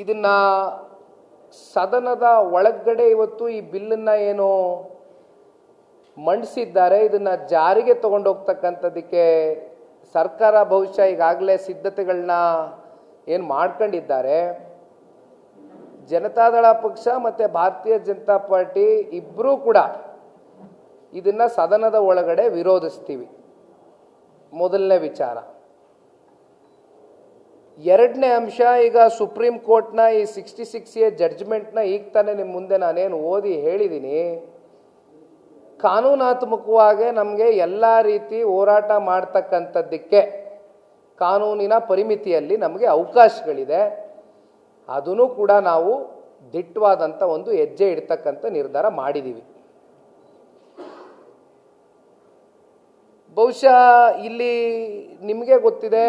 ಇದನ್ನ ಸದನದ ಒಳಗಡೆ ಇವತ್ತು ಈ ಬಿಲ್ಲನ್ನ ಏನು ಮಂಡಿಸಿದ್ದಾರೆ, ಇದನ್ನ ಜಾರಿಗೆ ತಗೊಂಡೋಗ್ತಕ್ಕಂಥದ್ದಕ್ಕೆ ಸರ್ಕಾರ ಬಹುಶಃ ಈಗಾಗಲೇ ಸಿದ್ಧತೆಗಳನ್ನ ಏನು ಮಾಡ್ಕೊಂಡಿದ್ದಾರೆ. ಜನತಾದಳ ಪಕ್ಷ ಮತ್ತು ಭಾರತೀಯ ಜನತಾ ಪಾರ್ಟಿ ಇಬ್ಬರೂ ಕೂಡ ಇದನ್ನ ಸದನದ ಒಳಗಡೆ ವಿರೋಧಿಸ್ತೀವಿ. ಮೊದಲನೇ ವಿಚಾರ. ಎರಡನೇ ಅಂಶ, ಈಗ ಸುಪ್ರೀಂ ಕೋರ್ಟ್ನ ಈ 66A ಜಡ್ಜ್ಮೆಂಟ್ನ ಈಗ ತಾನೇ ನಿಮ್ಮ ಮುಂದೆ ನಾನೇನು ಓದಿ ಹೇಳಿದ್ದೀನಿ. ಕಾನೂನಾತ್ಮಕವಾಗಿ ನಮಗೆ ಎಲ್ಲ ರೀತಿ ಹೋರಾಟ ಮಾಡ್ತಕ್ಕಂಥದ್ದಕ್ಕೆ ಕಾನೂನಿನ ಪರಿಮಿತಿಯಲ್ಲಿ ನಮಗೆ ಅವಕಾಶಗಳಿದೆ. ಅದನ್ನು ಕೂಡ ನಾವು ದಿಟ್ಟವಾದಂಥ ಒಂದು ಹೆಜ್ಜೆ ಇಡ್ತಕ್ಕಂಥ ನಿರ್ಧಾರ ಮಾಡಿದ್ದೀವಿ. ಬಹುಶಃ ಇಲ್ಲಿ ನಿಮಗೆ ಗೊತ್ತಿದೆ,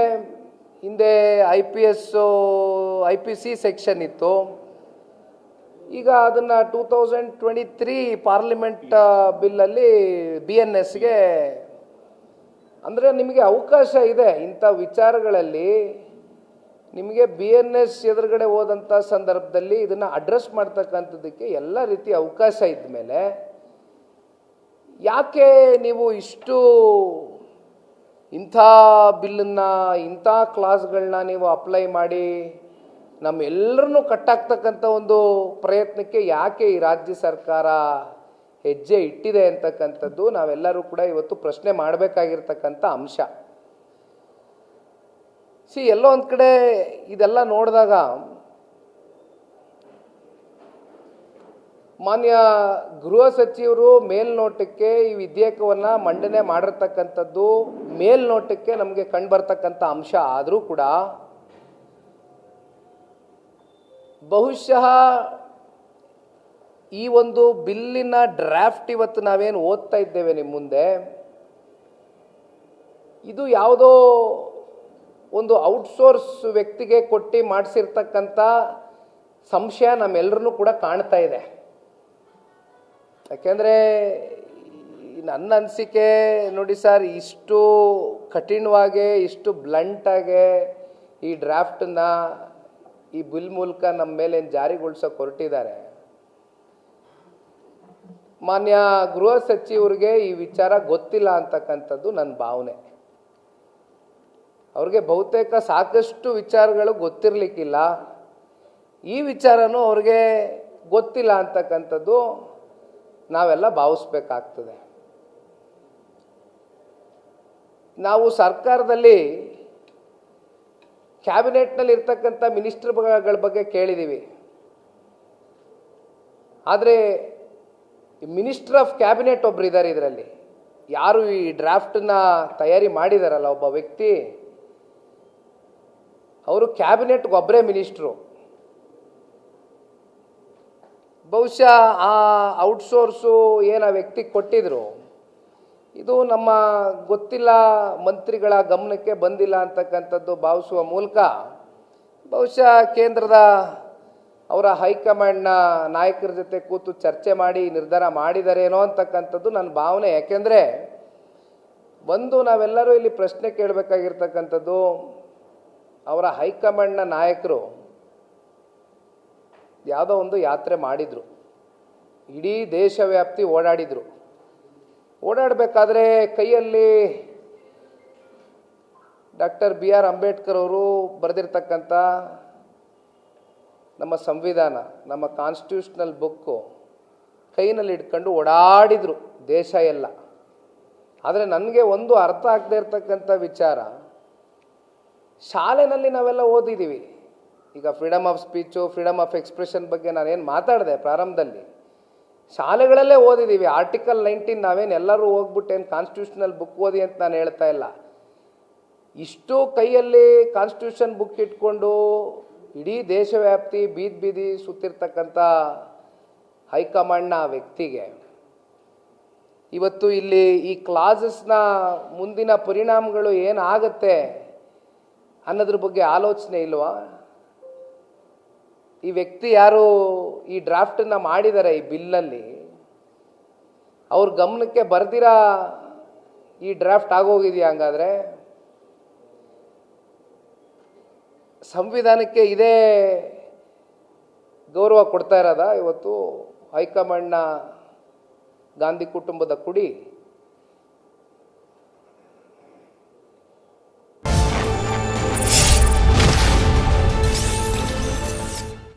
ಹಿಂದೆ IPC ಸೆಕ್ಷನ್ ಇತ್ತು. ಈಗ ಅದನ್ನು 2023 ಪಾರ್ಲಿಮೆಂಟ್ ಬಿಲ್ಲಲ್ಲಿ BNSಗೆ ಅಂದರೆ ನಿಮಗೆ ಅವಕಾಶ ಇದೆ. ಇಂಥ ವಿಚಾರಗಳಲ್ಲಿ ನಿಮಗೆ BNS ಎದುರುಗಡೆ ಹೋದಂಥ ಸಂದರ್ಭದಲ್ಲಿ ಇದನ್ನು ಅಡ್ರೆಸ್ ಮಾಡ್ತಕ್ಕಂಥದ್ದಕ್ಕೆ ಎಲ್ಲ ರೀತಿಯ ಅವಕಾಶ ಇದ್ದ ಮೇಲೆ ಯಾಕೆ ನೀವು ಇಷ್ಟು ಇಂಥ ಬಿಲ್ಲನ್ನು, ಇಂಥ ಕ್ಲಾಸ್ಗಳನ್ನ ನೀವು ಅಪ್ಲೈ ಮಾಡಿ ನಮ್ಮೆಲ್ಲರನ್ನೂ ಕಟ್ಟಾಕ್ತಕ್ಕಂಥ ಒಂದು ಪ್ರಯತ್ನಕ್ಕೆ ಯಾಕೆ ಈ ರಾಜ್ಯ ಸರ್ಕಾರ ಹೆಜ್ಜೆ ಇಟ್ಟಿದೆ ಅಂತಕ್ಕಂಥದ್ದು ನಾವೆಲ್ಲರೂ ಕೂಡ ಇವತ್ತು ಪ್ರಶ್ನೆ ಮಾಡಬೇಕಾಗಿರ್ತಕ್ಕಂಥ ಅಂಶ. ಎಲ್ಲೋ ಒಂದು ಕಡೆ ಇದೆಲ್ಲ ನೋಡಿದಾಗ ಮಾನ್ಯ ಗೃಹ ಸಚಿವರು ಮೇಲ್ನೋಟಕ್ಕೆ ಈ ವಿಧೇಯಕವನ್ನು ಮಂಡನೆ ಮಾಡಿರ್ತಕ್ಕಂಥದ್ದು ಮೇಲ್ನೋಟಕ್ಕೆ ನಮಗೆ ಕಂಡುಬರ್ತಕ್ಕಂಥ ಅಂಶ ಆದರೂ ಕೂಡ ಬಹುಶಃ ಈ ಒಂದು ಬಿಲ್ಲಿನ ಡ್ರಾಫ್ಟ್ ಇವತ್ತು ನಾವೇನು ಓದ್ತಾ ಇದ್ದೇವೆ ನಿಮ್ಮ ಮುಂದೆ, ಇದು ಯಾವುದೋ ಒಂದು ಔಟ್ಸೋರ್ಸ್ ವ್ಯಕ್ತಿಗೆ ಕೊಟ್ಟು ಮಾಡಿಸಿರ್ತಕ್ಕಂಥ ಸಂಶಯ ನಮ್ಮೆಲ್ಲರನ್ನೂ ಕೂಡ ಕಾಣ್ತಾ ಇದೆ. ಯಾಕೆಂದರೆ ನನ್ನ ಅನಿಸಿಕೆ ನೋಡಿ ಸರ್, ಇಷ್ಟು ಕಠಿಣವಾಗಿ, ಇಷ್ಟು ಬ್ಲಂಟಾಗೆ ಈ ಡ್ರಾಫ್ಟನ್ನು ಈ ಬಿಲ್ ಮೂಲಕ ನಮ್ಮ ಮೇಲೆ ಜಾರಿಗೊಳಿಸೋಕೆ ಹೊರಟಿದ್ದಾರೆ. ಮಾನ್ಯ ಗೃಹ ಸಚಿವರಿಗೆ ಈ ವಿಚಾರ ಗೊತ್ತಿಲ್ಲ ಅಂತಕ್ಕಂಥದ್ದು ನನ್ನ ಭಾವನೆ. ಅವ್ರಿಗೆ ಬಹುತೇಕ ಸಾಕಷ್ಟು ವಿಚಾರಗಳು ಗೊತ್ತಿರಲಿಕ್ಕಿಲ್ಲ, ಈ ವಿಚಾರನೂ ಅವ್ರಿಗೆ ಗೊತ್ತಿಲ್ಲ ಅಂತಕ್ಕಂಥದ್ದು ನಾವೆಲ್ಲ ಭಾವಿಸ್ಬೇಕಾಗ್ತದೆ. ನಾವು ಸರ್ಕಾರದಲ್ಲಿ ಕ್ಯಾಬಿನೆಟ್ನಲ್ಲಿ ಇರ್ತಕ್ಕಂಥ ಮಿನಿಸ್ಟರ್ಗಳ ಬಗ್ಗೆ ಕೇಳಿದ್ದೀವಿ. ಆದರೆ ಮಿನಿಸ್ಟರ್ ಆಫ್ ಕ್ಯಾಬಿನೆಟ್ ಒಬ್ರು ಇದ್ದಾರೆ ಇದರಲ್ಲಿ. ಯಾರು ಈ ಡ್ರಾಫ್ಟನ್ನ ತಯಾರಿ ಮಾಡಿದಾರಲ್ಲ, ಒಬ್ಬ ವ್ಯಕ್ತಿ, ಅವರು ಕ್ಯಾಬಿನೆಟ್ಗೆ ಒಬ್ಬರೇ ಮಿನಿಸ್ಟ್ರು. ಬಹುಶಃ ಆ ಔಟ್ಸೋರ್ಸು ಏನು ಆ ವ್ಯಕ್ತಿ ಕೊಟ್ಟಿದ್ರು, ಇದು ನಮ್ಮ ಗೊತ್ತಿಲ್ಲ, ಮಂತ್ರಿಗಳ ಗಮನಕ್ಕೆ ಬಂದಿಲ್ಲ ಅಂತಕ್ಕಂಥದ್ದು ಭಾವಿಸುವ ಮೂಲಕ ಬಹುಶಃ ಕೇಂದ್ರದ ಅವರ ಹೈಕಮಾಂಡ್ನ ನಾಯಕರ ಜೊತೆ ಕೂತು ಚರ್ಚೆ ಮಾಡಿ ನಿರ್ಧಾರ ಮಾಡಿದಾರೇನೋ ಅಂತಕ್ಕಂಥದ್ದು ನನ್ನ ಭಾವನೆ. ಯಾಕೆಂದರೆ ಒಂದು ನಾವೆಲ್ಲರೂ ಇಲ್ಲಿ ಪ್ರಶ್ನೆ ಕೇಳಬೇಕಾಗಿರ್ತಕ್ಕಂಥದ್ದು, ಅವರ ಹೈಕಮಾಂಡ್ನ ನಾಯಕರು ಯಾವುದೋ ಒಂದು ಯಾತ್ರೆ ಮಾಡಿದರು, ಇಡೀ ದೇಶವ್ಯಾಪ್ತಿ ಓಡಾಡಿದರು. ಓಡಾಡಬೇಕಾದ್ರೆ ಕೈಯಲ್ಲಿ ಡಾಕ್ಟರ್ BR ಅಂಬೇಡ್ಕರ್ ಅವರು ಬರೆದಿರ್ತಕ್ಕಂಥ ನಮ್ಮ ಸಂವಿಧಾನ, ನಮ್ಮ ಕಾನ್ಸ್ಟಿಟ್ಯೂಷನಲ್ ಬುಕ್ಕು ಕೈನಲ್ಲಿ ಇಟ್ಕೊಂಡು ಓಡಾಡಿದರು ದೇಶ ಎಲ್ಲ. ಆದರೆ ನನಗೆ ಒಂದು ಅರ್ಥ ಆಗದೆ ಇರ್ತಕ್ಕಂಥ ವಿಚಾರ, ಶಾಲೆಯಲ್ಲಿ ನಾವೆಲ್ಲ ಓದಿದ್ದೀವಿ. ಈಗ freedom of speech, freedom of expression ಬಗ್ಗೆ ನಾನೇನು ಮಾತಾಡಿದೆ ಪ್ರಾರಂಭದಲ್ಲಿ, ಶಾಲೆಗಳಲ್ಲೇ ಓದಿದ್ದೀವಿ. ಆರ್ಟಿಕಲ್ 19 ನಾವೇನು ಎಲ್ಲರೂ ಹೋಗ್ಬಿಟ್ಟು ಏನು ಕಾನ್ಸ್ಟಿಟ್ಯೂಷನಲ್ ಬುಕ್ ಓದಿ ಅಂತ ನಾನು ಹೇಳ್ತಾ ಇಲ್ಲ. ಇಷ್ಟು ಕೈಯಲ್ಲಿ ಕಾನ್ಸ್ಟಿಟ್ಯೂಷನ್ ಬುಕ್ ಇಟ್ಕೊಂಡು ಇಡೀ ದೇಶವ್ಯಾಪ್ತಿ ಬೀದಿ ಬೀದಿ ಸುತ್ತಿರ್ತಕ್ಕಂಥ ಹೈಕಮಾಂಡ್ನ ವ್ಯಕ್ತಿಗೆ ಇವತ್ತು ಇಲ್ಲಿ ಈ ಕ್ಲಾಸಸ್ನ ಮುಂದಿನ ಪರಿಣಾಮಗಳು ಏನಾಗುತ್ತೆ ಅನ್ನೋದ್ರ ಬಗ್ಗೆ ಆಲೋಚನೆ ಇಲ್ವಾ? ಈ ವ್ಯಕ್ತಿ ಯಾರು ಈ ಡ್ರಾಫ್ಟನ್ನು ಮಾಡಿದ್ದಾರೆ ಈ ಬಿಲ್ನಲ್ಲಿ, ಅವ್ರ ಗಮನಕ್ಕೆ ಬರ್ದಿರಾ ಈ ಡ್ರಾಫ್ಟ್ ಆಗೋಗಿದೆಯಾ? ಹಂಗಾದ್ರೆ ಸಂವಿಧಾನಕ್ಕೆ ಇದೇ ಗೌರವ ಕೊಡ್ತಾ ಇರೋದ ಇವತ್ತು ಹೈಕಮಾಂಡ್ನ ಗಾಂಧಿ ಕುಟುಂಬದ ಕುಡಿ